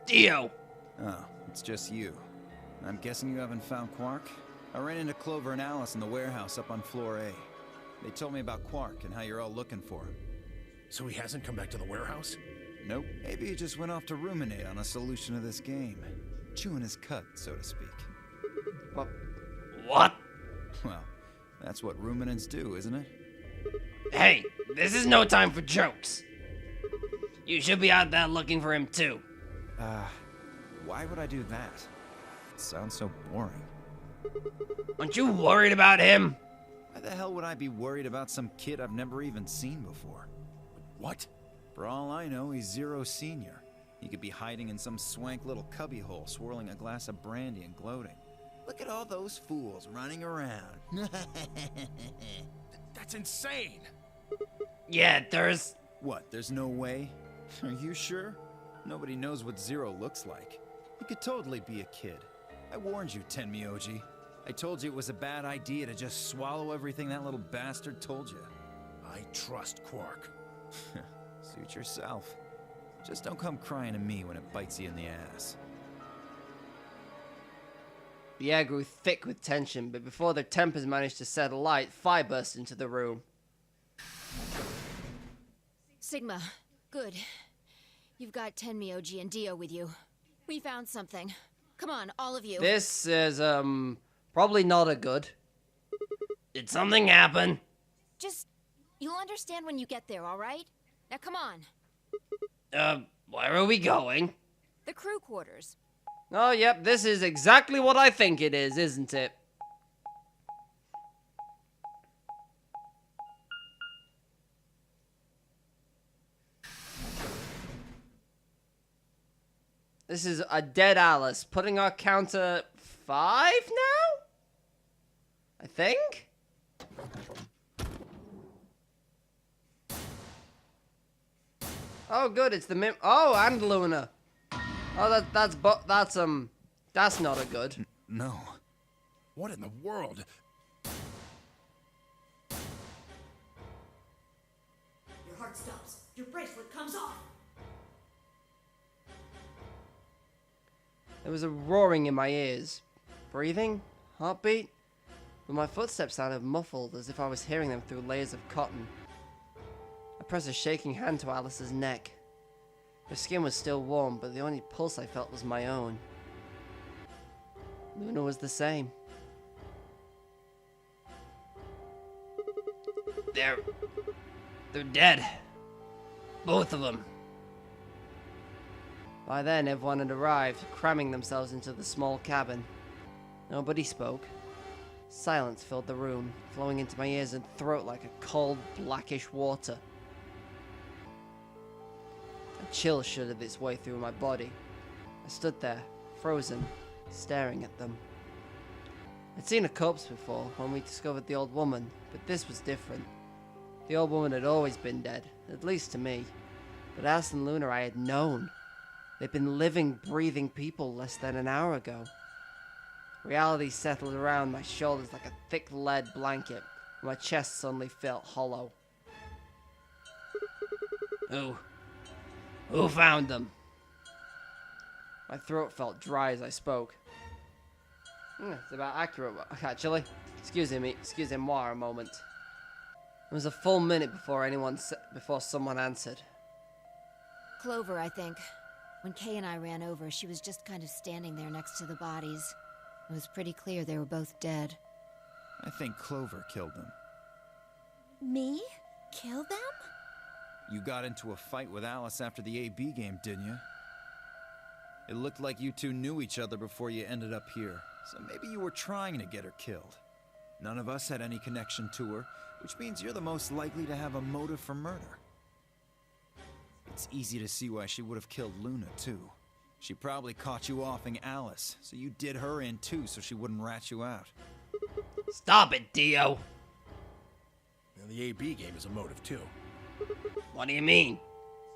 Dio! Oh, it's just you. I'm guessing you haven't found Quark? I ran into Clover and Alice in the warehouse up on floor A. They told me about Quark and how you're all looking for him. So he hasn't come back to the warehouse? Nope. Maybe he just went off to ruminate on a solution to this game. Chewing his cud, so to speak. What? Well, that's what ruminants do, isn't it? Hey, this is no time for jokes. You should be out there looking for him too. Why would I do that? It sounds so boring. Aren't you worried about him? Why the hell would I be worried about some kid I've never even seen before? What? For all I know, he's Zero Senior. He could be hiding in some swank little cubbyhole, swirling a glass of brandy and gloating. Look at all those fools running around. That's insane! Yeah, there's... What, there's no way? Are you sure? Nobody knows what Zero looks like. He could totally be a kid. I warned you, Tenmyoji. I told you it was a bad idea to just swallow everything that little bastard told you. I trust Quark. Suit yourself. Just don't come crying to me when it bites you in the ass. The air grew thick with tension, but before their tempers managed to set alight, fire burst into the room. Sigma, good. You've got Tenmyoji and Dio with you. We found something. Come on, all of you. This is, probably not a good. Did something happen? Just, you'll understand when you get there, all right? Now come on. Where are we going? The crew quarters. Oh, yep, this is exactly what I think it is, isn't it? This is a dead Alice, putting our counter 5 now? I think? Oh, good, it's the oh, and Luna. Oh, that's not a good. No. What in the world? Your heart stops. Your bracelet comes off. There was a roaring in my ears. Breathing? Heartbeat? But my footsteps sounded muffled, as if I was hearing them through layers of cotton. I pressed a shaking hand to Alice's neck. Her skin was still warm, but the only pulse I felt was my own. Luna was the same. They're dead. Both of them. By then, everyone had arrived, cramming themselves into the small cabin. Nobody spoke. Silence filled the room, flowing into my ears and throat like a cold, blackish water. A chill shuddered its way through my body. I stood there, frozen, staring at them. I'd seen a corpse before, when we discovered the old woman, but this was different. The old woman had always been dead, at least to me. But Alice and Luna I had known. They'd been living, breathing people less than an hour ago. Reality settled around my shoulders like a thick lead blanket, and my chest suddenly felt hollow. Who found them? My throat felt dry as I spoke. It's about accurate, actually. Excuse moi a moment. It was a full minute before someone answered. Clover, I think. When Kay and I ran over, she was just kind of standing there next to the bodies. It was pretty clear they were both dead. I think Clover killed them. Me? Kill them? You got into a fight with Alice after the AB game, didn't you? It looked like you two knew each other before you ended up here, so maybe you were trying to get her killed. None of us had any connection to her, which means you're the most likely to have a motive for murder. It's easy to see why she would have killed Luna, too. She probably caught you offing Alice, so you did her in too so she wouldn't rat you out. Stop it, Dio! And the AB game is a motive, too. What do you mean?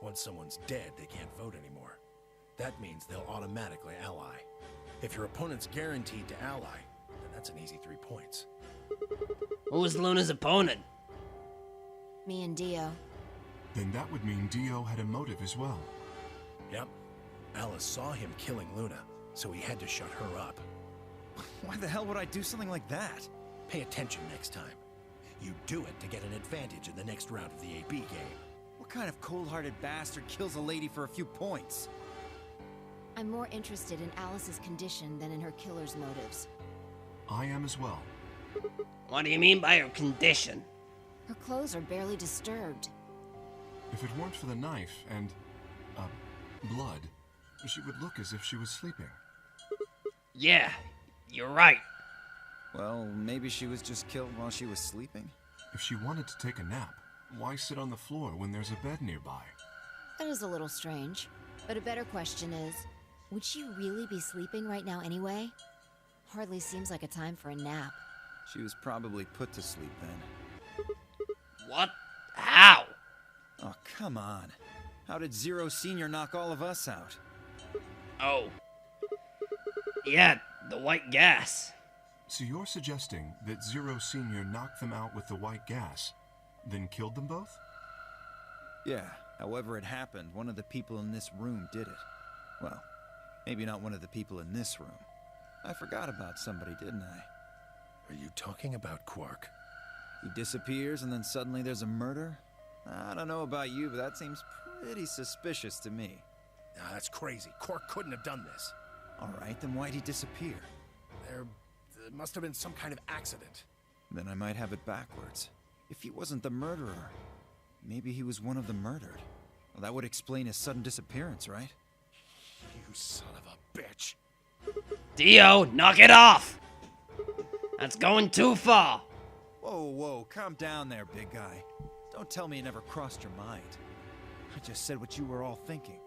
Once someone's dead, they can't vote anymore. That means they'll automatically ally. If your opponent's guaranteed to ally, then that's an easy 3 points. Who was Luna's opponent? Me and Dio. Then that would mean Dio had a motive as well. Yep, Alice saw him killing Luna, so he had to shut her up. Why the hell would I do something like that? Pay attention next time. You do it to get an advantage in the next round of the AB game. What kind of cold-hearted bastard kills a lady for a few points? I'm more interested in Alice's condition than in her killer's motives. I am as well. What do you mean by her condition? Her clothes are barely disturbed. If it weren't for the knife and, blood, she would look as if she was sleeping. Yeah, you're right. Well, maybe she was just killed while she was sleeping? If she wanted to take a nap, why sit on the floor when there's a bed nearby? That is a little strange. But a better question is, would she really be sleeping right now anyway? Hardly seems like a time for a nap. She was probably put to sleep then. What? How? Oh, come on. How did Zero Senior knock all of us out? Oh. Yeah, the white gas. So you're suggesting that Zero Senior knocked them out with the white gas, then killed them both? Yeah, however it happened, one of the people in this room did it. Well, maybe not one of the people in this room. I forgot about somebody, didn't I? Are you talking about Quark? He disappears and then suddenly there's a murder? I don't know about you, but that seems pretty suspicious to me. Nah, that's crazy. Quark couldn't have done this. Alright, then why'd he disappear? There must have been some kind of accident. Then I might have it backwards. If he wasn't the murderer, maybe he was one of the murdered. Well, that would explain his sudden disappearance, right? You son of a bitch. Dio, knock it off! That's going too far. Whoa, whoa, calm down there, big guy. Don't tell me it never crossed your mind. I just said what you were all thinking.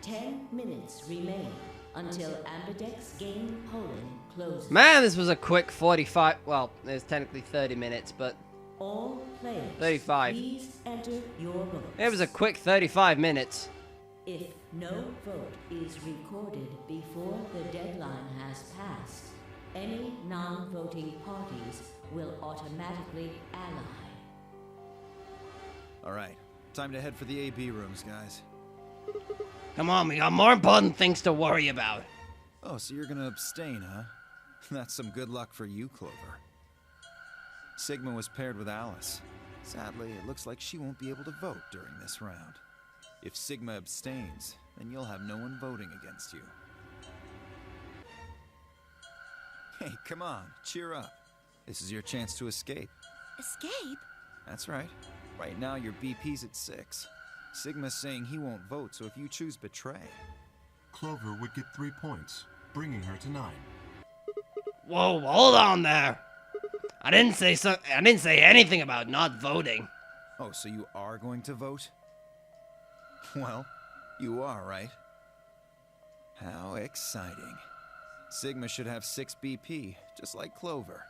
Ten minutes remain until Ambidex game polling closes. Man, this was a quick 45. Well, it was technically 30 minutes, but All players, 35. please enter your votes. it was a quick 35 minutes. If no vote is recorded before the deadline has passed, any non-voting parties will automatically ally. Alright, time to head for the AB rooms, guys. Come on, we got more important things to worry about. Oh, so you're gonna abstain, huh? That's some good luck for you, Clover. Sigma was paired with Alice. Sadly, it looks like she won't be able to vote during this round. If Sigma abstains, then you'll have no one voting against you. Hey, come on, cheer up. This is your chance to escape. Escape? That's right. Right now, your BP's at 6. Sigma's saying he won't vote, so if you choose betray... Clover would get 3 points, bringing her to 9. Whoa, hold on there. I didn't say anything about not voting. Oh, so you are going to vote? Well, you are, right? How exciting. Sigma should have 6 BP, just like Clover.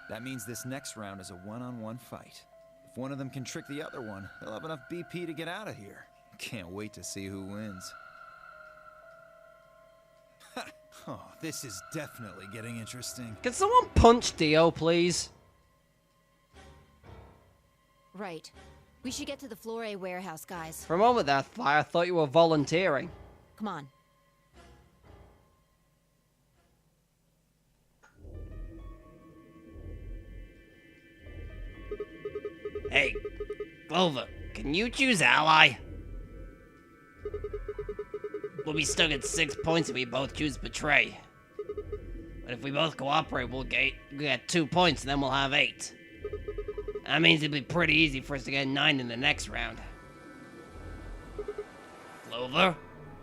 That means this next round is a one-on-one fight. If one of them can trick the other one, they'll have enough BP to get out of here. Can't wait to see who wins. Oh, this is definitely getting interesting. Can someone punch Dio, please? Right. We should get to the Flore warehouse, guys. For a moment there, I thought you were volunteering. Come on. Hey, Clover, can you choose ally? We'll be stuck at 6 points if we both choose betray. But if we both cooperate, we'll get 2 points and then we'll have 8. That means it'll be pretty easy for us to get 9 in the next round. Clover?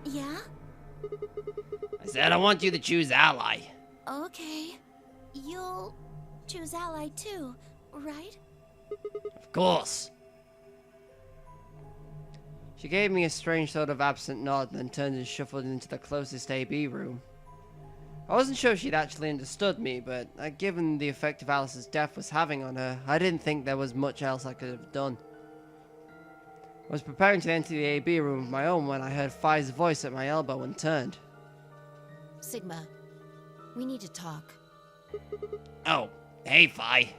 Yeah? I said I want you to choose ally. Okay. You'll choose ally too, right? Of course. She gave me a strange sort of absent nod and then turned and shuffled into the closest AB room. I wasn't sure she'd actually understood me, but given the effect of Alice's death was having on her, I didn't think there was much else I could have done. I was preparing to enter the AB room of my own when I heard Phi's voice at my elbow and turned. Sigma, we need to talk. Oh, hey Phi.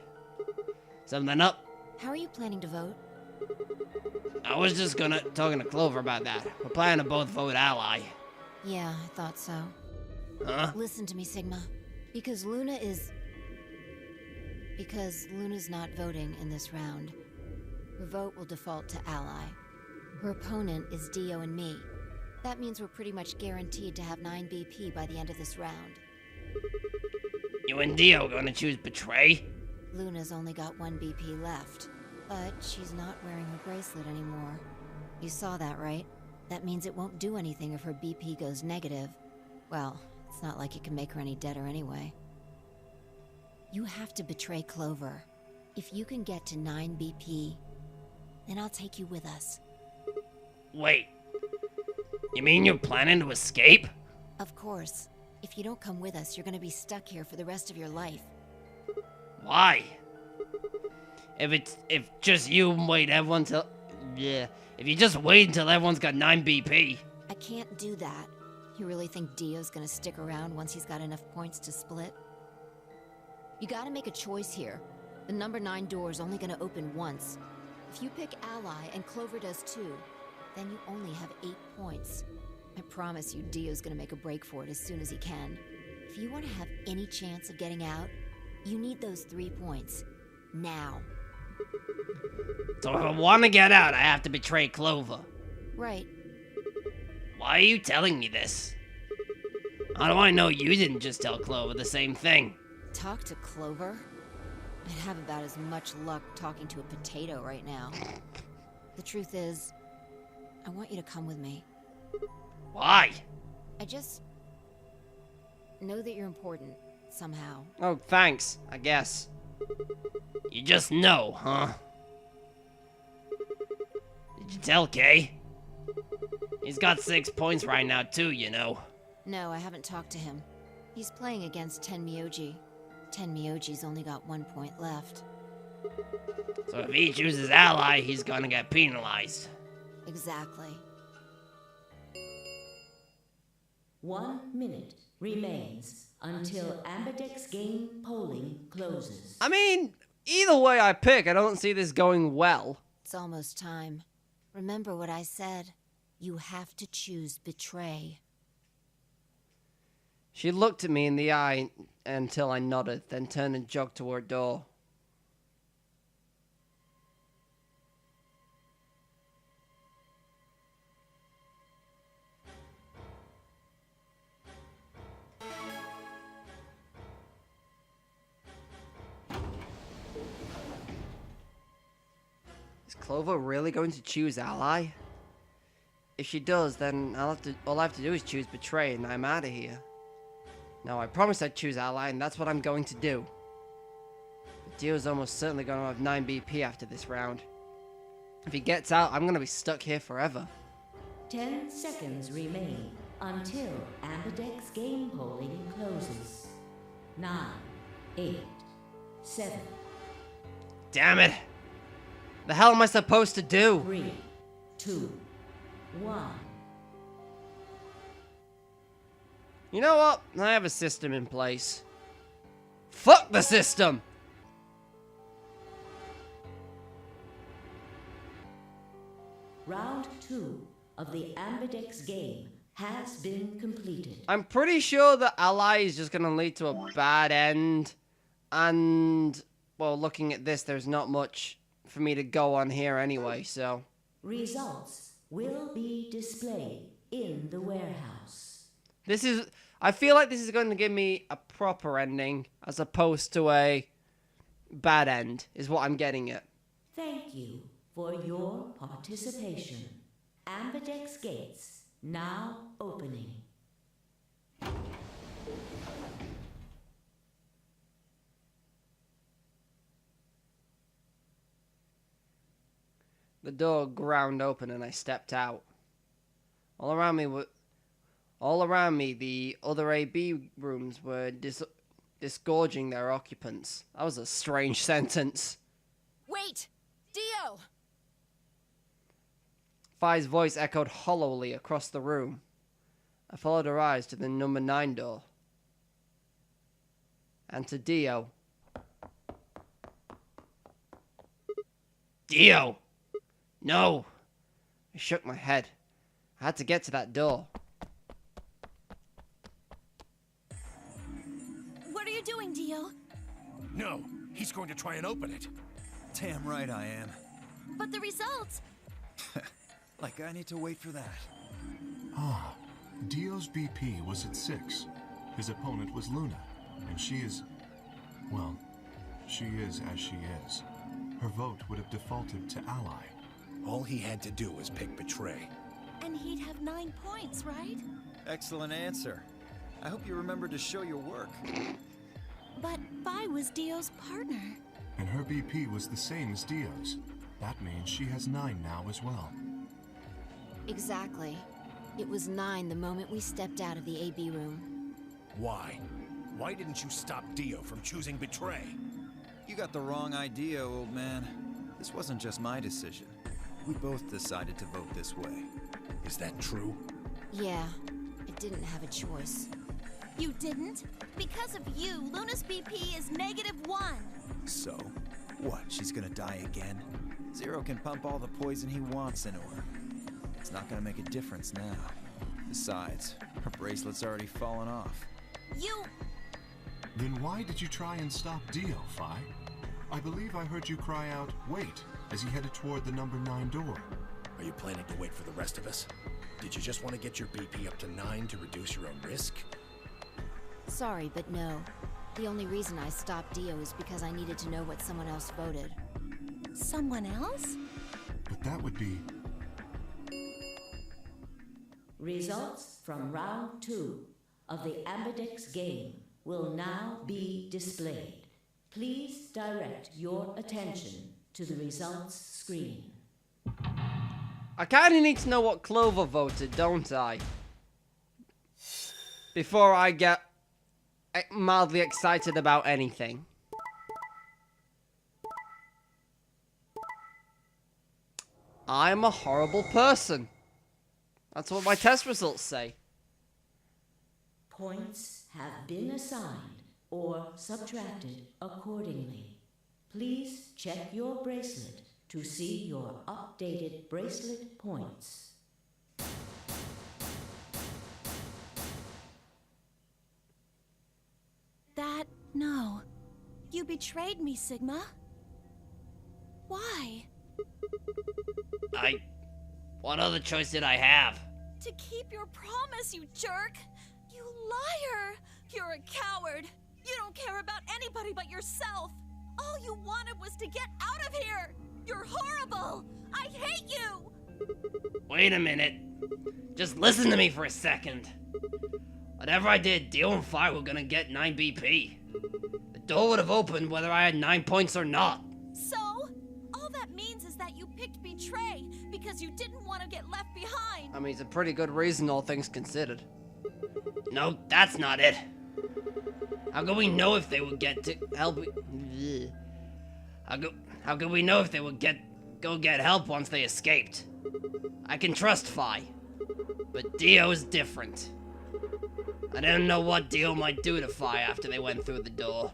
Something up? How are you planning to vote? I was just talking to Clover about that. We're planning to both vote ally. Yeah, I thought so. Huh? Listen to me, Sigma. Because Luna's not voting in this round, her vote will default to ally. Her opponent is Dio and me. That means we're pretty much guaranteed to have 9 BP by the end of this round. You and Dio gonna choose betray? Luna's only got 1 BP left, but she's not wearing her bracelet anymore. You saw that, right? That means it won't do anything if her BP goes negative. Well, it's not like it can make her any deader anyway. You have to betray Clover. If you can get to 9 BP, then I'll take you with us. Wait. You mean you're planning to escape? Of course. If you don't come with us, you're gonna be stuck here for the rest of your life. Why? If just you wait everyone till... Yeah. If you just wait until everyone's got 9 BP. I can't do that. You really think Dio's gonna stick around once he's got enough points to split? You gotta make a choice here. The number 9 door is only gonna open once. If you pick ally and Clover does too, then you only have 8 points. I promise you Dio's gonna make a break for it as soon as he can. If you want to have any chance of getting out, you need those 3 points. Now. So if I want to get out, I have to betray Clover. Right. Why are you telling me this? How do I know you didn't just tell Clover the same thing? Talk to Clover? I'd have about as much luck talking to a potato right now. The truth is, I want you to come with me. Why? I just know that you're important, somehow. Oh, thanks, I guess. You just know, huh? Did you tell Kay? He's got 6 points right now, too, you know. No, I haven't talked to him. He's playing against Tenmyoji. Tenmyoji's only got 1 point left. So if he chooses ally, he's gonna get penalized. Exactly. 1 minute remains until Ambidex game polling closes. I mean, either way I pick, I don't see this going well. It's almost time. Remember what I said. You have to choose betray. She looked at me in the eye until I nodded, then turned and jogged toward her door. Is Clover really going to choose ally? If she does, then all I have to do is choose betray and I'm out of here. No, I promised I'd choose ally, and that's what I'm going to do. But Dio's almost certainly going to have 9 BP after this round. If he gets out, I'm going to be stuck here forever. 10 seconds remain until Ambidex game polling closes. 9, 8, 7. Damn it! The hell am I supposed to do? 3, 2, 1. You know what? I have a system in place. Fuck the system! Round 2 of the Ambidex game has been completed. I'm pretty sure that ally is just going to lead to a bad end. And, well, looking at this, there's not much for me to go on here anyway, so... Results will be displayed in the warehouse. I feel like this is going to give me a proper ending, as opposed to a bad end, is what I'm getting at. Thank you for your participation. Ambidex gates now opening. The door ground open and I stepped out. All around me, the other AB rooms were disgorging their occupants. That was a strange sentence. Wait! Dio! Fi's voice echoed hollowly across the room. I followed her eyes to the number 9 door. And to Dio. Dio! No! I shook my head. I had to get to that door. What are you doing, Dio? No, he's going to try and open it. Damn right I am. But the results... Like I need to wait for that. Ah, Dio's BP was at 6. His opponent was Luna, and she is... well, she is as she is. Her vote would have defaulted to Ally. All he had to do was pick Betray. And he'd have 9 points, right? Excellent answer. I hope you remember to show your work. But Vi was Dio's partner. And her BP was the same as Dio's. That means she has 9 now as well. Exactly. It was 9 the moment we stepped out of the AB room. Why? Why didn't you stop Dio from choosing Betray? You got the wrong idea, old man. This wasn't just my decision. We both decided to vote this way. Is that true? Yeah, I didn't have a choice. You didn't? Because of you, Luna's BP is -1. So, what, she's gonna die again? Zero can pump all the poison he wants into her. It's not gonna make a difference now. Besides, her bracelet's already fallen off. You... Then why did you try and stop Dio, Fi? I believe I heard you cry out, "Wait," as he headed toward the number 9 door. Are you planning to wait for the rest of us? Did you just want to get your BP up to 9 to reduce your own risk? Sorry, but no. The only reason I stopped Dio is because I needed to know what someone else voted. Someone else? But that would be... Results from round 2 of the Ambidex game will now be displayed. Please direct your attention to the results screen. I kinda need to know what Clover voted, don't I? Before I get mildly excited about anything. I'm a horrible person. That's what my test results say. Points have been assigned or subtracted accordingly. Please check your bracelet to see your updated bracelet points. No. You betrayed me, Sigma. Why? What other choice did I have? To keep your promise, you jerk! You liar! You're a coward! You don't care about anybody but yourself! All you wanted was to get out of here! You're horrible! I hate you! Wait a minute. Just listen to me for a second. Whatever I did, Dio and Fi were gonna get 9 BP. The door would have opened whether I had 9 points or not. So? All that means is that you picked Betray because you didn't want to get left behind. I mean, it's a pretty good reason, all things considered. No, that's not it. How could we know if they would get to help? How could we know if they would go get help once they escaped? I can trust Fi, but Dio is different. I didn't know what Dio might do to Fi after they went through the door.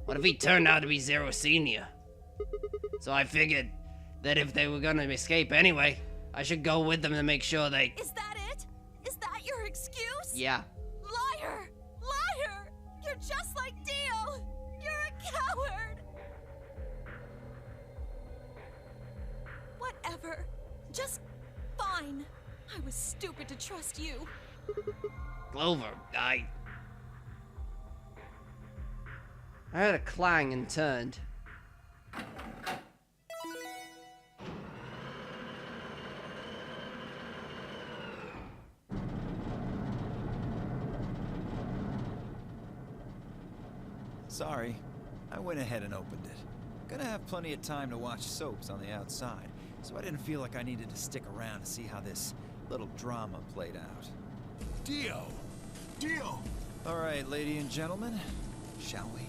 What if he turned out to be Zero Senior? So I figured that if they were gonna escape anyway, I should go with them to make sure they... Is that it? Is that your excuse? Yeah. Liar! Liar! You're just like Dio! You're a coward! Whatever. Just fine. I was stupid to trust you. Clover, I heard a clang and turned. Sorry, I went ahead and opened it. Gonna have plenty of time to watch soaps on the outside, so I didn't feel like I needed to stick around to see how this little drama played out. Dio! Dio! All right, ladies and gentlemen, shall we?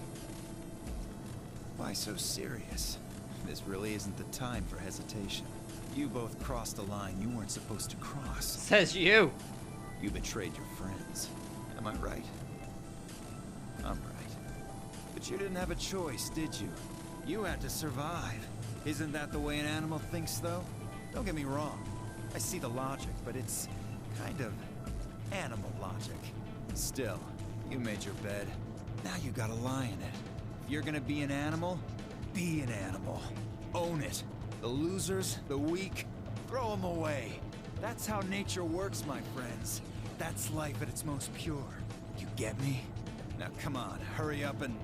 Why so serious? This really isn't the time for hesitation. You both crossed a line you weren't supposed to cross. Says you. You betrayed your friends. Am I right? I'm right. But you didn't have a choice, did you? You had to survive. Isn't that the way an animal thinks, though? Don't get me wrong. I see the logic, but it's kind of animal logic. Still, you made your bed. Now you gotta lie in it. If you're gonna be an animal, be an animal. Own it. The losers, the weak, throw them away. That's how nature works, my friends. That's life at its most pure. You get me? Now come on, hurry up and...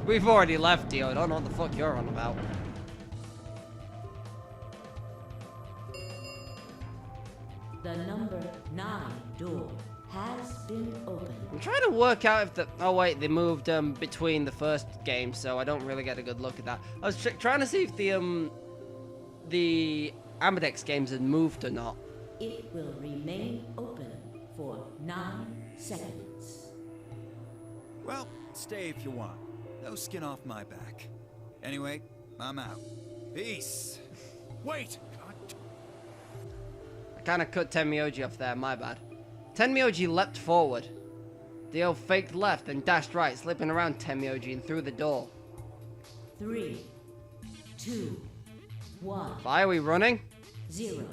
We've already left, Dio. I don't know what the fuck you're on about. The number 9 door has been opened. I'm trying to work out if the... Oh, wait, they moved between the first game, so I don't really get a good look at that. I was trying to see if the Ambidex games had moved or not. It will remain open for 9 seconds. Well, stay if you want. No skin off my back. Anyway, I'm out. Peace. Wait! I kind of cut Tenmyoji off there, my bad. Tenmyoji leapt forward. Dio faked left and dashed right, slipping around Tenmyoji and through the door. 3, 2, 1, Why are we running? 0.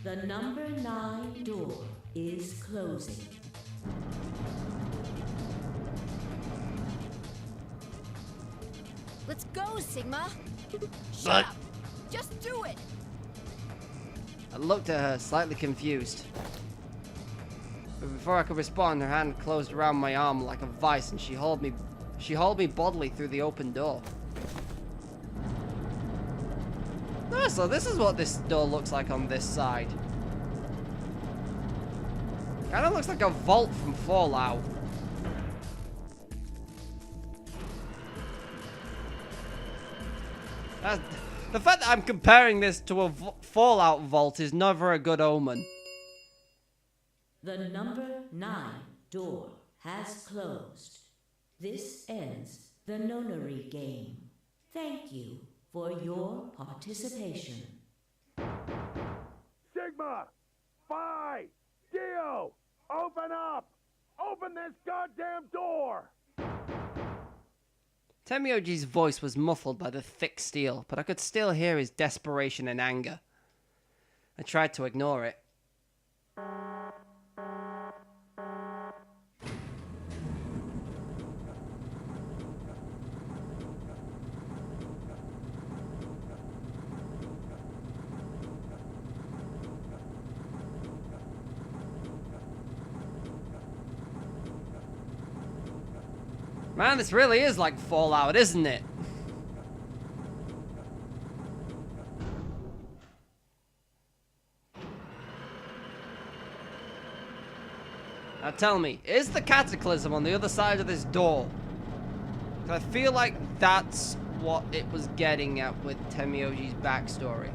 The number 9 door is closing. Let's go, Sigma! But Up. Just do it. I looked at her, slightly confused. But before I could respond, her hand closed around my arm like a vice, and she hauled me bodily through the open door. Oh, so this is what this door looks like on this side. Kinda looks like a vault from Fallout. The fact that I'm comparing this to a Fallout vault is never a good omen. The number 9 door has closed. This ends the nonary game. Thank you for your participation. Sigma! Phi! Dio! Open up! Open this goddamn door! Tenmyoji's voice was muffled by the thick steel, but I could still hear his desperation and anger. I tried to ignore it. Man, this really is like Fallout, isn't it? Now tell me, is the cataclysm on the other side of this door? 'Cause I feel like that's what it was getting at with Tenmyoji's backstory.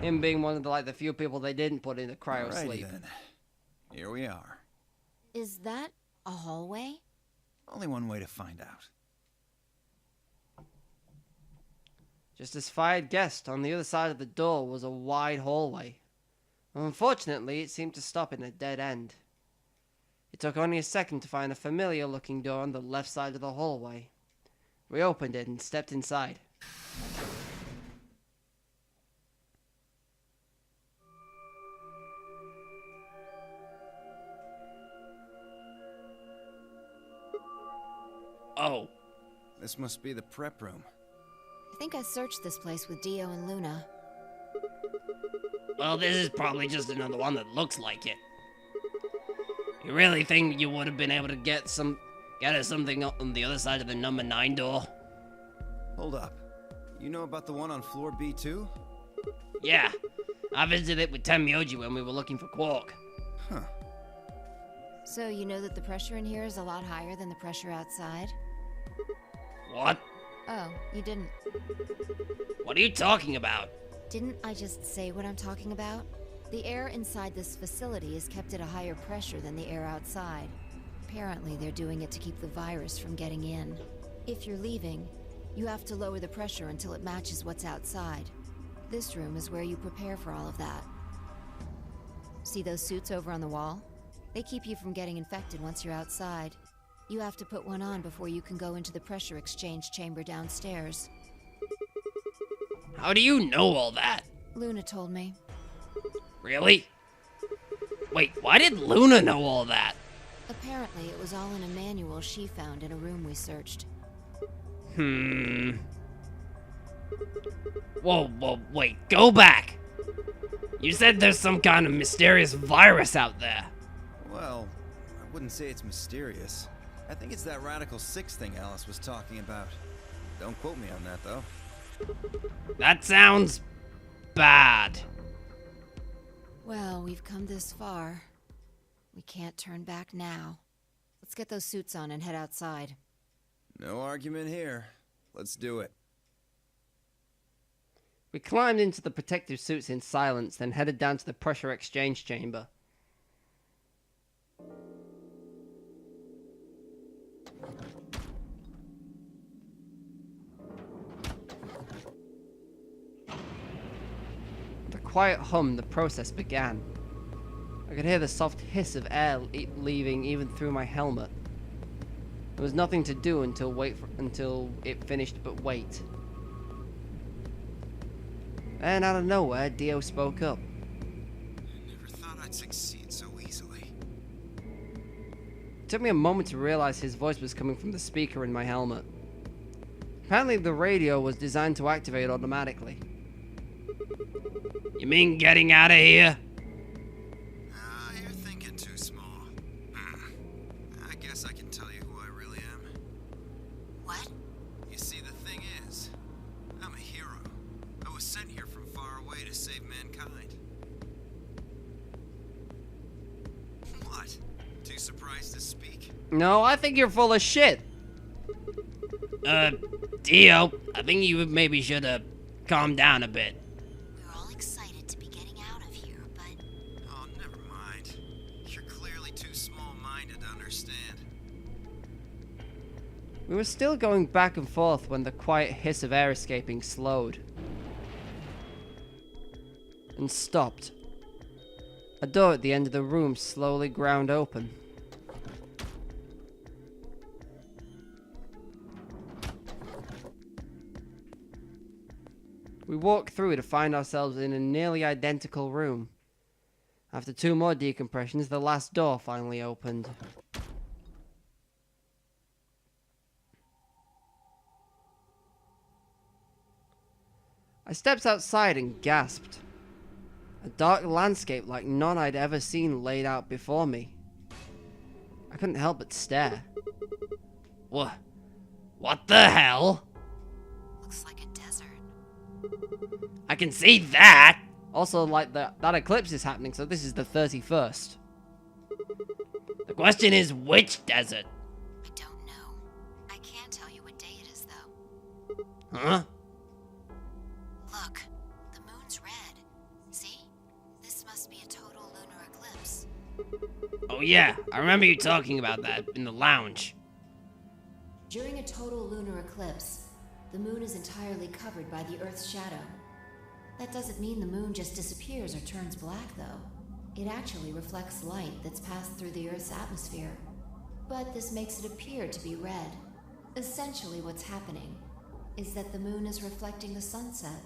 Him being one of the few people they didn't put into cryo Alrighty sleep. then. Here we are. Is that a hallway? Only one way to find out. Just as Phi had guessed, on the other side of the door was a wide hallway. Unfortunately, it seemed to stop in a dead end. It took only a second to find a familiar-looking door on the left side of the hallway. We opened it and stepped inside. Oh. This must be the prep room. I think I searched this place with Dio and Luna. Well, this is probably just another one that looks like it. You really think you would have been able to get us something on the other side of the number 9 door? Hold up. You know about the one on floor B2? Yeah. I visited it with Tenmyoji when we were looking for Quark. Huh. So you know that the pressure in here is a lot higher than the pressure outside? What? Oh, you didn't. What are you talking about? Didn't I just say what I'm talking about? The air inside this facility is kept at a higher pressure than the air outside. Apparently, they're doing it to keep the virus from getting in. If you're leaving, you have to lower the pressure until it matches what's outside. This room is where you prepare for all of that. See those suits over on the wall? They keep you from getting infected once you're outside. You have to put one on before you can go into the pressure exchange chamber downstairs. How do you know all that? Luna told me. Really? Wait, why did Luna know all that? Apparently, it was all in a manual she found in a room we searched. Whoa, wait, go back! You said there's some kind of mysterious virus out there. Well, I wouldn't say it's mysterious. I think it's that Radical 6 thing Alice was talking about. Don't quote me on that, though. That sounds bad. Well, we've come this far. We can't turn back now. Let's get those suits on and head outside. No argument here. Let's do it. We climbed into the protective suits in silence, then headed down to the pressure exchange chamber. With a quiet hum, the process began. I could hear the soft hiss of air leaving even through my helmet. There was nothing to do until it finished but wait. And out of nowhere, Dio spoke up. I never thought I'd succeed so easily. It took me a moment to realize his voice was coming from the speaker in my helmet. Apparently the radio was designed to activate automatically. You mean getting out of here? You're thinking too small. I guess I can tell you who I really am. What? You see, the thing is, I'm a hero. I was sent here from far away to save mankind. What? Too surprised to speak? No, I think you're full of shit. Dio, I think you maybe should calm down a bit. We're all excited to be getting out of here, but... Oh, never mind. You're clearly too small-minded to understand. We were still going back and forth when the quiet hiss of air escaping slowed. And stopped. A door at the end of the room slowly ground open. We walked through to find ourselves in a nearly identical room. After 2 more decompressions, the last door finally opened. I stepped outside and gasped. A dark landscape like none I'd ever seen laid out before me. I couldn't help but stare. What the hell? Looks like a desert. I can see that! Also, like, that eclipse is happening, so this is the 31st. The question is, which desert? I don't know. I can't tell you what day it is, though. Huh? Look, the moon's red. See? This must be a total lunar eclipse. Oh yeah, I remember you talking about that in the lounge. During a total lunar eclipse, the moon is entirely covered by the Earth's shadow. That doesn't mean the moon just disappears or turns black, though. It actually reflects light that's passed through the Earth's atmosphere. But this makes it appear to be red. Essentially what's happening is that the moon is reflecting the sunset.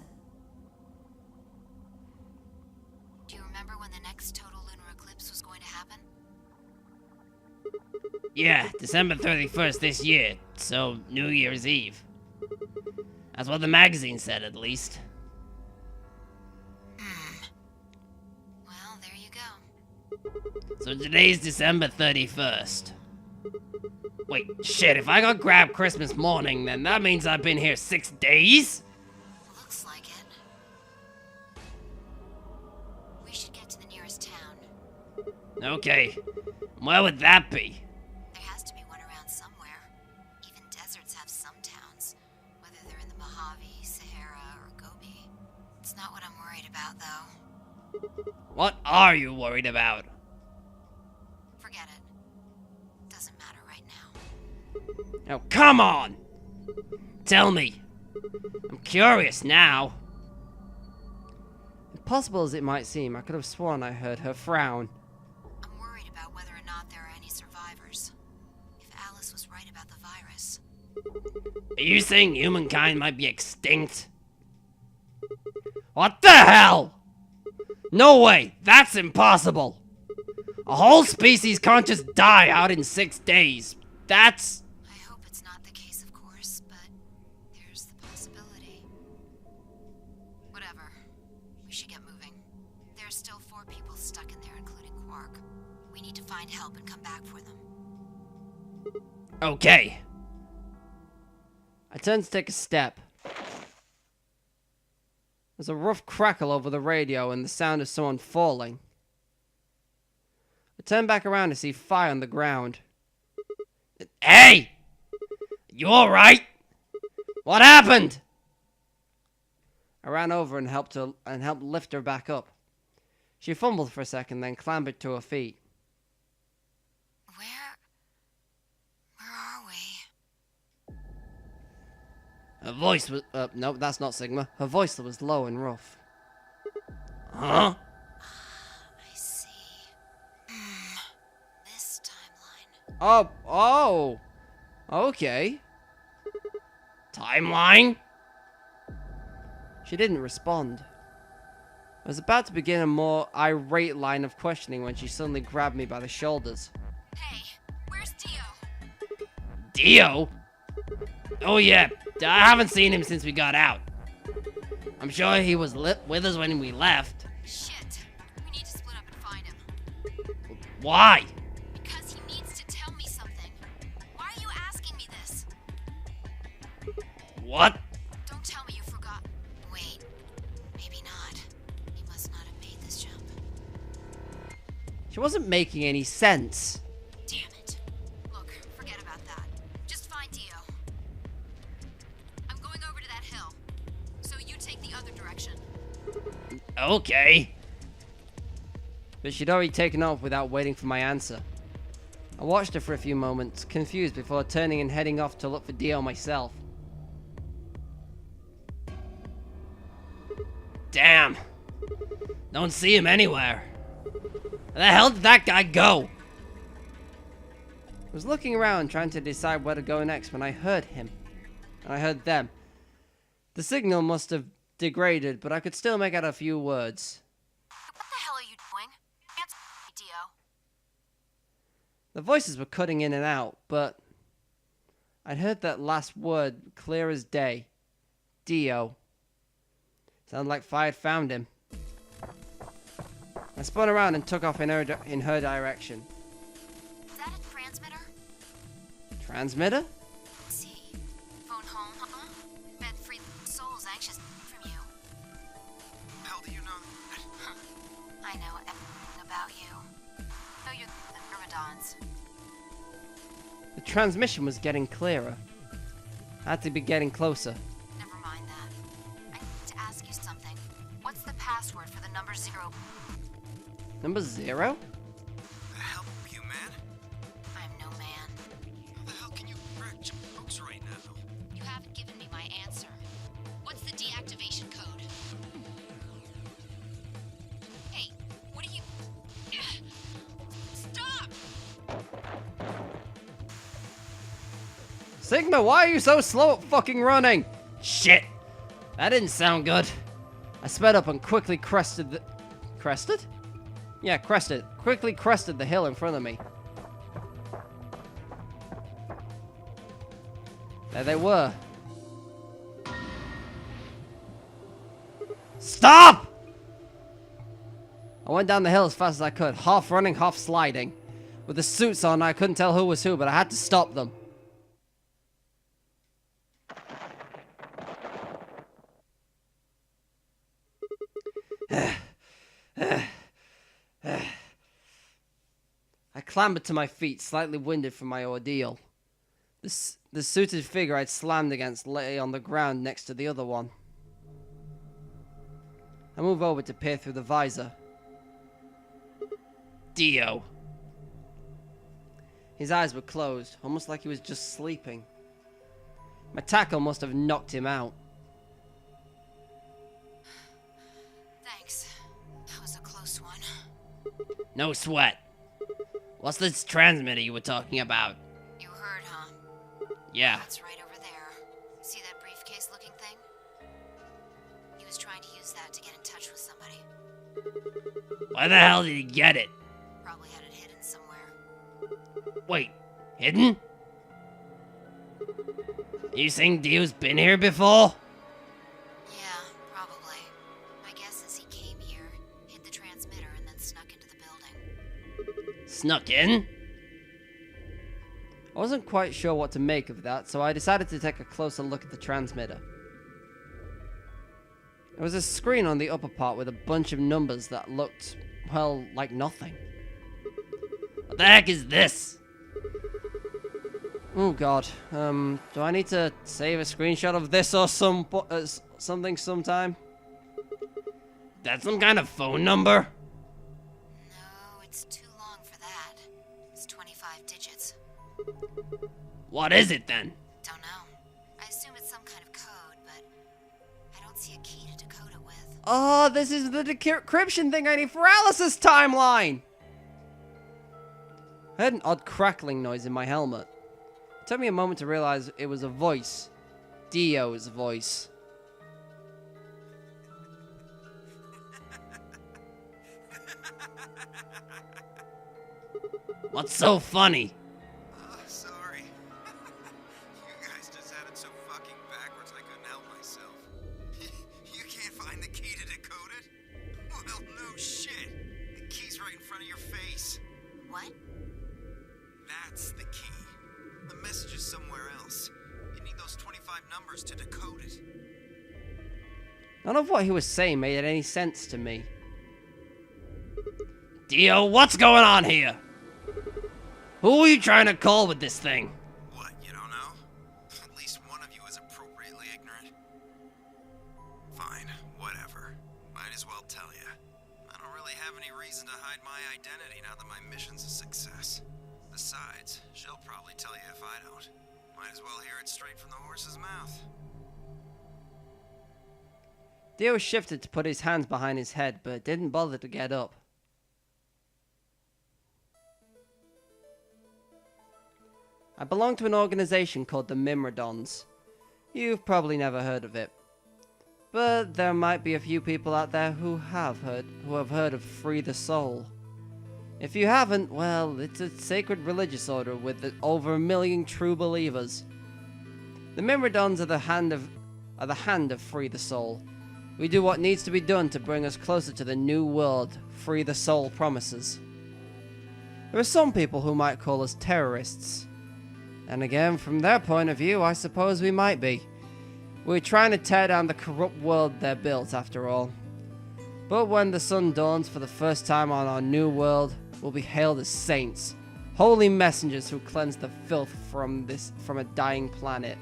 Do you remember when the next total lunar eclipse was going to happen? Yeah, December 31st this year, so New Year's Eve. That's what the magazine said, at least. Well, there you go. So today's December 31st. Wait, shit, if I got grabbed Christmas morning, then that means I've been here 6 days? Looks like it. We should get to the nearest town. Okay, where would that be? There has to be one around somewhere. Even deserts have some towns, whether they're in the Mojave, Sahara, or Gobi. It's not what I'm worried about, though. What are you worried about? Forget it. Doesn't matter right now. Oh, come on! Tell me. I'm curious now. Impossible as it might seem, I could have sworn I heard her frown. I'm worried about whether or not there are any survivors. If Alice was about the virus. Are you saying humankind might be extinct? What the hell? No way! That's impossible! A whole species can't just die out in 6 days. That's... I hope it's not the case, of course, but there's the possibility. Whatever. We should get moving. There's still 4 people stuck in there, including Quark. We need to find help and come back for them. Okay. I turn to take a step. There's a rough crackle over the radio and the sound of someone falling. I turn back around to see fire on the ground. Hey! You alright? What happened? I ran over and helped lift her back up. She fumbled for a second, then clambered to her feet. Where are we? Her voice was... no, that's not Sigma. Her voice was low and rough. Huh? I see. This timeline. Oh. Okay. Timeline? She didn't respond. I was about to begin a more irate line of questioning when she suddenly grabbed me by the shoulders. Hey, where's Dio? Dio? Oh yeah, I haven't seen him since we got out. I'm sure he was with us when we left. Shit. We need to split up and find him. Why? Because he needs to tell me something. Why are you asking me this? What? Don't tell me you forgot. Wait. Maybe not. He must not have made this jump. She wasn't making any sense. Damn it. Look, forget about that. Just find Dio. I'm going over to that hill. So you take the other direction. Okay. But she'd already taken off without waiting for my answer. I watched her for a few moments, confused, before turning and heading off to look for Dio myself. Damn. Don't see him anywhere. Where the hell did that guy go? I was looking around trying to decide where to go next when I heard him. And I heard them. The signal must have degraded, but I could still make out a few words. What the hell are you doing? Answer me, Dio. The voices were cutting in and out, but I'd heard that last word clear as day. Dio. Sounded like Fi had found him. I spun around and took off in her direction. Is that a transmitter? Transmitter? Let's see. Phone home, huh? Bet free souls anxious from you. How do you know that? I know everything about you. I know you're the Myrmidons. The transmission was getting clearer. I had to be getting closer. Never mind that. I need to ask you something. What's the password for the number 0? Number 0? The hell, you man? I'm no man. How the hell can you crack jokes right now? You haven't given me my answer. What's the deactivation code? Hey, what are you... Stop! Sigma, why are you so slow at fucking running? Shit! That didn't sound good. I sped up and quickly crested the... Crested? Yeah, crested. Quickly crested the hill in front of me. There they were. Stop! I went down the hill as fast as I could, half running, half sliding. With the suits on, I couldn't tell who was who, but I had to stop them. I clambered to my feet, slightly winded from my ordeal. The suited figure I'd slammed against lay on the ground next to the other one. I moved over to peer through the visor. Dio. His eyes were closed, almost like he was just sleeping. My tackle must have knocked him out. Thanks. That was a close one. No sweat. What's this transmitter you were talking about? You heard, huh? Yeah. That's right over there. See that briefcase-looking thing? He was trying to use that to get in touch with somebody. Why the hell did he get it? Probably had it hidden somewhere. Wait, hidden? You think Dio's been here before? Yeah, probably. My guess is he came here, hid the transmitter, and then snuck into the building. Snuck in? I wasn't quite sure what to make of that, so I decided to take a closer look at the transmitter. There was a screen on the upper part with a bunch of numbers that looked, well, like nothing. What the heck is this? Oh god, do I need to save a screenshot of this or something sometime? That's some kind of phone number? No, it's too long for that. It's 25 digits. What is it then? Don't know. I assume it's some kind of code, but I don't see a key to decode it with. Oh, this is the decryption thing I need for Alice's timeline! I heard an odd crackling noise in my helmet. It took me a moment to realize it was a voice. Dio's voice. What's so funny? Sorry. You guys just had it so fucking backwards I couldn't help myself. You can't find the key to decode it? Well, no shit. The key's right in front of your face. What? That's the key. The message is somewhere else. You need those 25 numbers to decode it. None of what he was saying made any sense to me. Dio, what's going on here? Who are you trying to call with this thing? What, you don't know? At least one of you is appropriately ignorant. Fine, whatever. Might as well tell you. I don't really have any reason to hide my identity now that my mission's a success. Besides, she'll probably tell you if I don't. Might as well hear it straight from the horse's mouth. Dio shifted to put his hands behind his head, but didn't bother to get up. I belong to an organization called the Mimrodons. You've probably never heard of it. But there might be a few people out there who have heard of Free the Soul. If you haven't, well, it's a sacred religious order with over 1 million true believers. The Mimrodons are the hand of Free the Soul. We do what needs to be done to bring us closer to the new world Free the Soul promises. There are some people who might call us terrorists. And again, from their point of view, I suppose we might be. We're trying to tear down the corrupt world they're built, after all. But when the sun dawns for the first time on our new world, we'll be hailed as saints, holy messengers who cleanse the filth from a dying planet.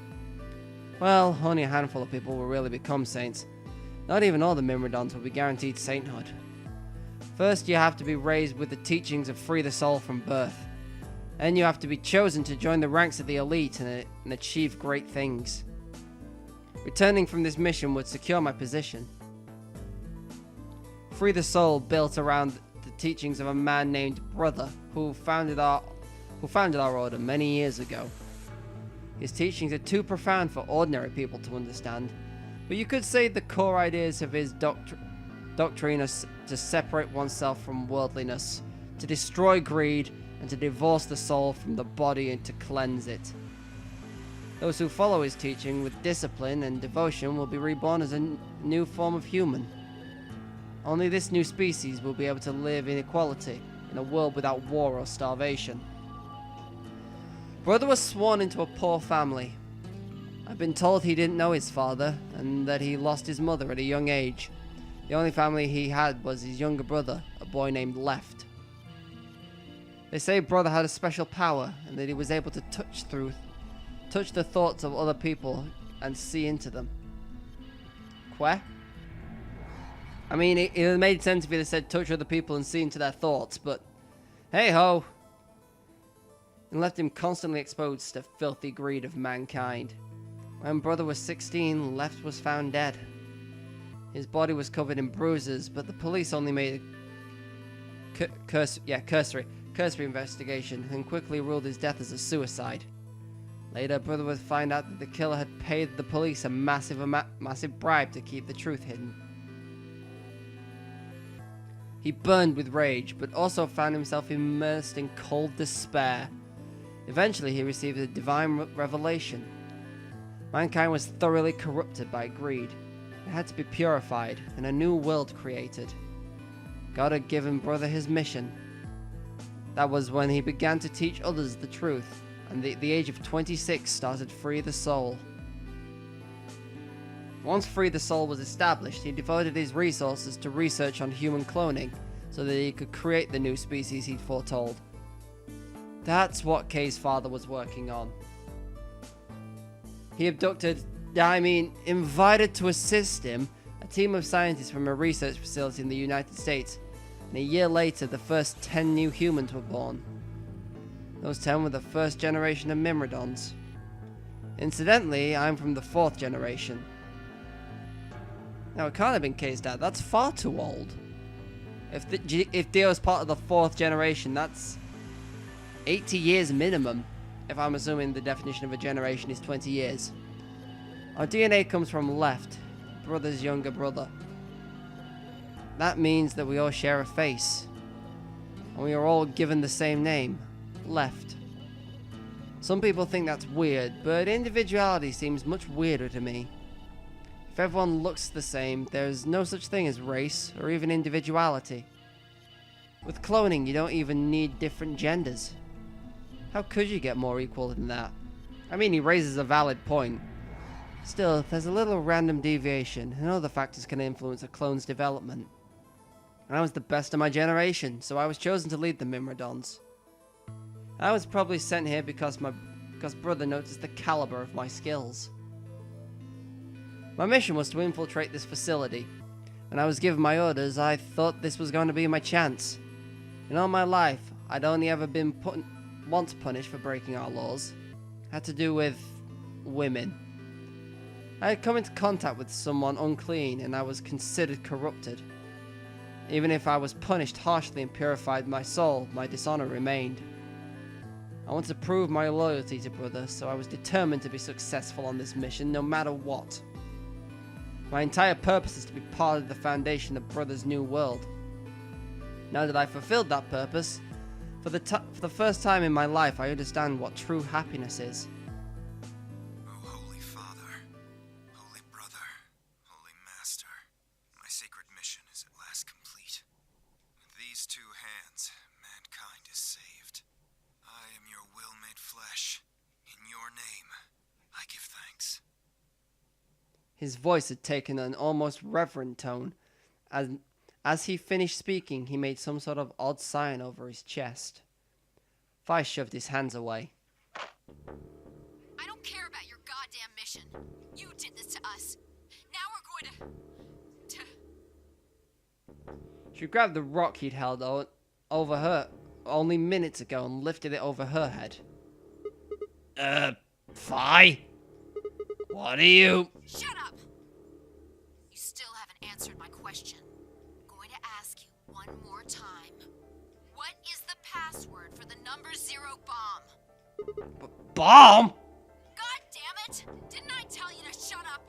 Well, only a handful of people will really become saints. Not even all the Mimrodons will be guaranteed sainthood. First, you have to be raised with the teachings of Free the Soul from birth. Then you have to be chosen to join the ranks of the elite and achieve great things. Returning from this mission would secure my position. Free the Soul built around the teachings of a man named Brother who founded our order many years ago. His teachings are too profound for ordinary people to understand, but you could say the core ideas of his doctrine are to separate oneself from worldliness, to destroy greed, and to divorce the soul from the body and to cleanse it. Those who follow his teaching with discipline and devotion will be reborn as a new form of human. Only this new species will be able to live in equality in a world without war or starvation. Brother was sworn into a poor family. I've been told he didn't know his father and that he lost his mother at a young age. The only family he had was his younger brother, a boy named Left. They say Brother had a special power and that he was able to touch the thoughts of other people and see into them. Que? I mean, it made sense if he said touch other people and see into their thoughts, but hey ho! And left him constantly exposed to filthy greed of mankind. When Brother was 16, Left was found dead. His body was covered in bruises, but the police only made a cursory investigation and quickly ruled his death as a suicide. Later, brother would find out that the killer had paid the police a massive bribe to keep the truth hidden. He burned with rage, but also found himself immersed in cold despair. Eventually, he received a divine revelation. Mankind was thoroughly corrupted by greed. It had to be purified, and a new world created. God had given brother his mission. That was when he began to teach others the truth, and at the age of 26 started Free the Soul. Once Free the Soul was established, he devoted his resources to research on human cloning, so that he could create the new species he'd foretold. That's what Kay's father was working on. He invited to assist him a team of scientists from a research facility in the United States, and a year later the first 10 new humans were born. Those 10 were the first generation of Myrmidons. Incidentally, I'm from the 4th generation. Now, it can't have been Kay's dad. That's far too old. If Dio's part of the 4th generation, that's 80 years minimum, if I'm assuming the definition of a generation is 20 years. Our DNA comes from Left, brother's younger brother. That means that we all share a face, and we are all given the same name, Left. Some people think that's weird, but individuality seems much weirder to me. If everyone looks the same, there's no such thing as race or even individuality. With cloning, you don't even need different genders. How could you get more equal than that? I mean, he raises a valid point. Still, there's a little random deviation, and other factors can influence a clone's development. I was the best of my generation, so I was chosen to lead the Myrmidons. I was probably sent here because brother noticed the caliber of my skills. My mission was to infiltrate this facility. When I was given my orders, I thought this was going to be my chance. In all my life, I'd only ever been once punished for breaking our laws. It had to do with women. I had come into contact with someone unclean, and I was considered corrupted. Even if I was punished harshly and purified my soul, my dishonor remained. I wanted to prove my loyalty to brother, so I was determined to be successful on this mission, no matter what. My entire purpose is to be part of the foundation of brother's new world. Now that I've fulfilled that purpose, for the first time in my life, I understand what true happiness is. Oh, Holy Father, Holy Brother, Holy Master, my sacred mission is at last complete. With these two hands, mankind is saved. I am your will made flesh. In your name, I give thanks. His voice had taken an almost reverent tone. As he finished speaking, he made some sort of odd sign over his chest. Fi shoved his hands away. I don't care about your goddamn mission. You did this to us. Now we're going to... She grabbed the rock he'd held over her only minutes ago and lifted it over her head. Fi? What are you... Shut up! You still haven't answered my question. I'm going to ask you one more time. What is the password for the number 0 bomb? Bomb? God damn it! Didn't I tell you to shut up?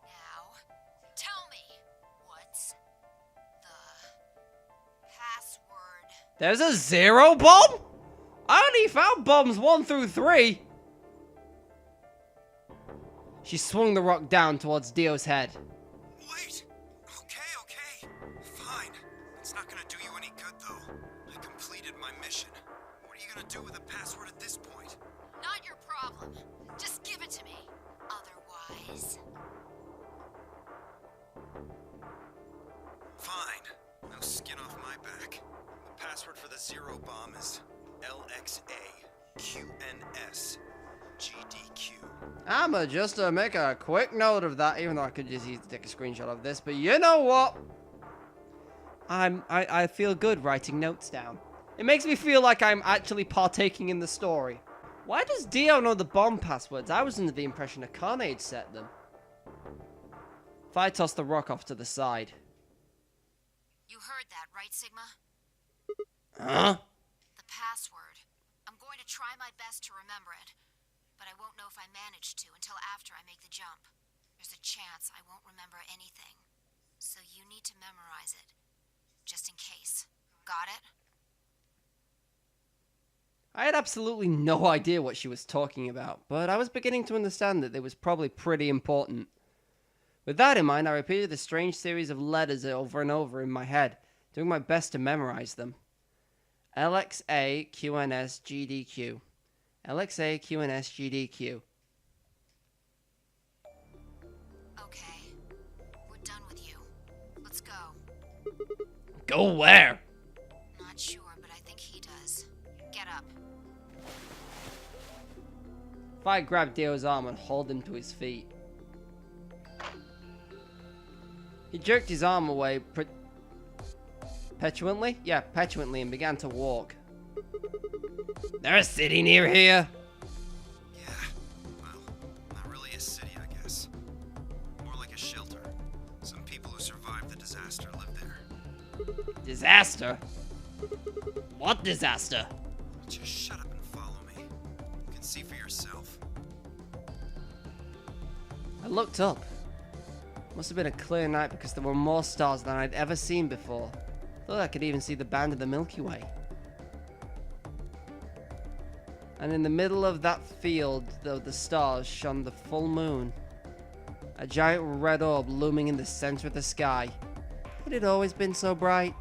Now, tell me, what's the password? There's a 0 bomb? I only found bombs 1 through 3. She swung the rock down towards Dio's head. Wait! Okay. Fine. It's not gonna do you any good, though. I completed my mission. What are you gonna do with the password at this point? Not your problem. Just give it to me. Otherwise... Fine. No skin off my back. The password for the 0 bomb is LXAQNS. GDQ. I'ma just make a quick note of that, even though I could just take a screenshot of this, but you know what? I feel good writing notes down. It makes me feel like I'm actually partaking in the story. Why does Dio know the bomb passwords? I was under the impression Akane set them. Fi tossed the rock off to the side. You heard that, right, Sigma? Huh? The password. I'm going to try try my best to remember it, but I won't know if I manage to until after I make the jump. There's a chance I won't remember anything, so you need to memorize it, just in case. Got it? I had absolutely no idea what she was talking about, but I was beginning to understand that it was probably pretty important. With that in mind, I repeated the strange series of letters over and over in my head, doing my best to memorize them. LXA QNS GDQ. LXA QNS GDQ. Okay. We're done with you. Let's go. Go where? Not sure, but I think he does. Get up. If I grab Dio's arm and hold him to his feet. He jerked his arm away petulantly? Yeah, petulantly, and began to walk. There a city near here? Yeah, well, not really a city, I guess. More like a shelter. Some people who survived the disaster live there. Disaster? What disaster? Just shut up and follow me. You can see for yourself. I looked up. Must have been a clear night because there were more stars than I'd ever seen before. Thought I could even see the band of the Milky Way. And in the middle of that field of the stars shone the full moon. A giant red orb looming in the center of the sky. Had it always been so bright?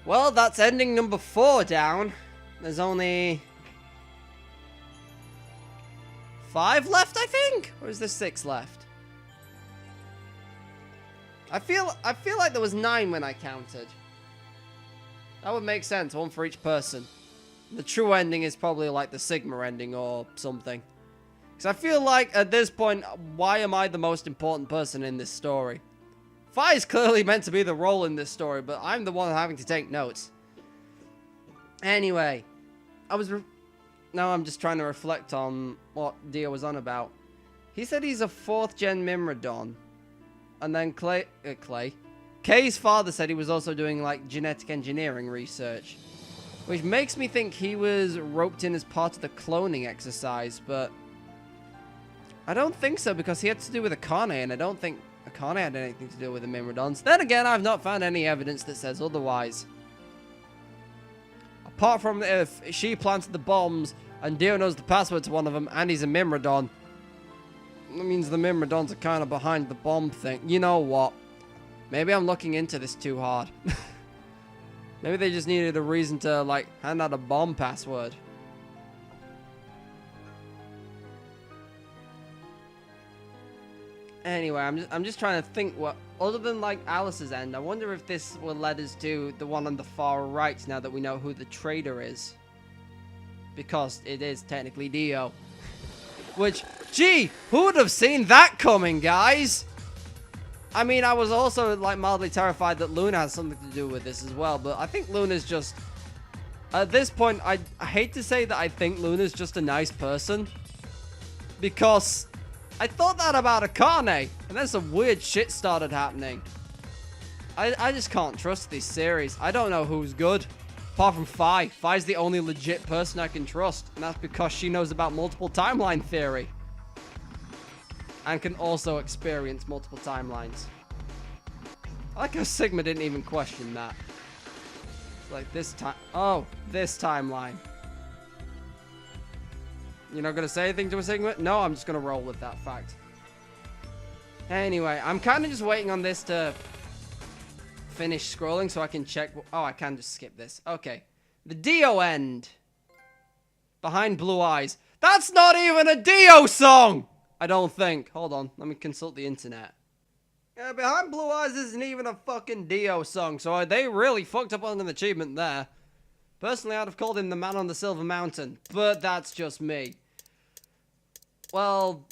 Well, that's ending number 4 down. There's only 5 left, I think? Or is there 6 left? I feel like there was 9 when I counted. That would make sense, 1 for each person. The true ending is probably like the Sigma ending or something. Because I feel like at this point, why am I the most important person in this story? Fi is clearly meant to be the role in this story, but I'm the one having to take notes. Anyway, now I'm just trying to reflect on what Dio was on about. He said he's a 4th gen Mimrodon. And then Kay's father said he was also doing like genetic engineering research. Which makes me think he was roped in as part of the cloning exercise, but I don't think so because he had to do with Akane, and I don't think Akane had anything to do with the Mimrodons. Then again, I've not found any evidence that says otherwise. Apart from if she planted the bombs and Dio knows the password to one of them and he's a Mimrodon. That means the Mimrodons are kind of behind the bomb thing. You know what? Maybe I'm looking into this too hard. Maybe they just needed a reason to, like, hand out a bomb password. Anyway, I'm just trying to think what, other than, like, Alice's end, I wonder if this will lead us to the one on the far right now that we know who the traitor is. Because it is technically Dio. Which, gee, who would have seen that coming, guys? I mean, I was also, like, mildly terrified that Luna has something to do with this as well, but I think Luna's just... At this point, I hate to say that I think Luna's just a nice person. Because I thought that about Akane, and then some weird shit started happening. I just can't trust this series. I don't know who's good. Apart from Fi. Fi's the only legit person I can trust, and that's because she knows about multiple timeline theory. And can also experience multiple timelines. I like how Sigma didn't even question that. It's like this time. Oh, this timeline. You're not gonna say anything to a Sigma? No, I'm just gonna roll with that fact. Anyway, I'm kind of just waiting on this to finish scrolling so I can check. Oh, I can just skip this. Okay. The Dio end. Behind Blue Eyes. That's not even a Dio song! I don't think. Hold on. Let me consult the internet. Yeah, Behind Blue Eyes isn't even a fucking Dio song, so they really fucked up on an achievement there. Personally, I'd have called him the Man on the Silver Mountain, but that's just me. Well,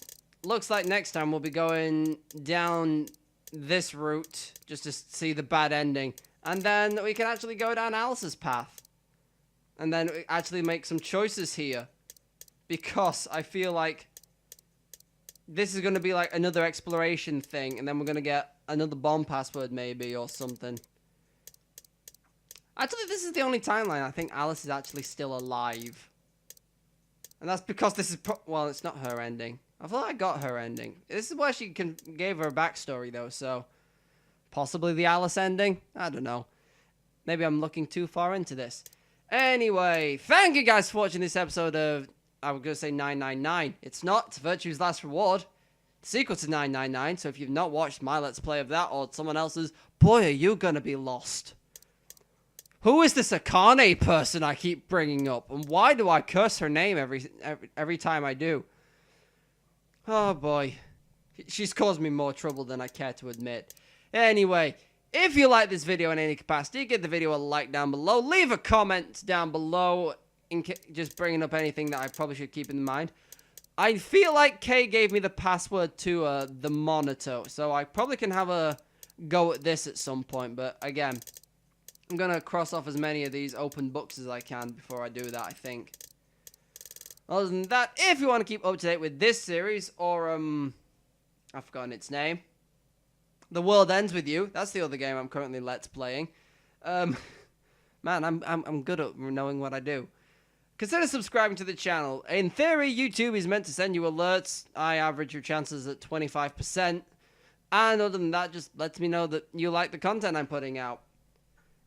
looks like next time we'll be going down this route just to see the bad ending. And then we can actually go down Alice's path. And then actually make some choices here. because I feel like this is going to be like another exploration thing, and then we're going to get another bomb password maybe or something. Actually, this is the only timeline I think Alice is actually still alive. And that's because this is, well, it's not her ending. I thought I got her ending. This is where she gave her a backstory, though, so possibly the Alice ending? I don't know. Maybe I'm looking too far into this. Anyway, thank you guys for watching this episode of, I was going to say 999. It's not. It's Virtue's Last Reward. The sequel to 999, so if you've not watched my Let's Play of that or someone else's, boy, are you going to be lost. Who is this Akane person I keep bringing up? And why do I curse her name every time I do? Oh boy. She's caused me more trouble than I care to admit. Anyway, if you like this video in any capacity, give the video a like down below. Leave a comment down below, just bringing up anything that I probably should keep in mind. I feel like Kay gave me the password to the monitor, so I probably can have a go at this at some point. But again, I'm going to cross off as many of these open books as I can before I do that, I think. Other than that, if you want to keep up to date with this series, or, I've forgotten its name. The World Ends With You. That's the other game I'm currently Let's Playing. Man, I'm good at knowing what I do. Consider subscribing to the channel. In theory, YouTube is meant to send you alerts. I average your chances at 25%. And other than that, just lets me know that you like the content I'm putting out.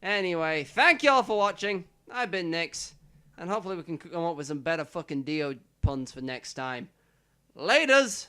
Anyway, thank y'all for watching. I've been Nyx, and hopefully we can come up with some better fucking Dio puns for next time. Laters!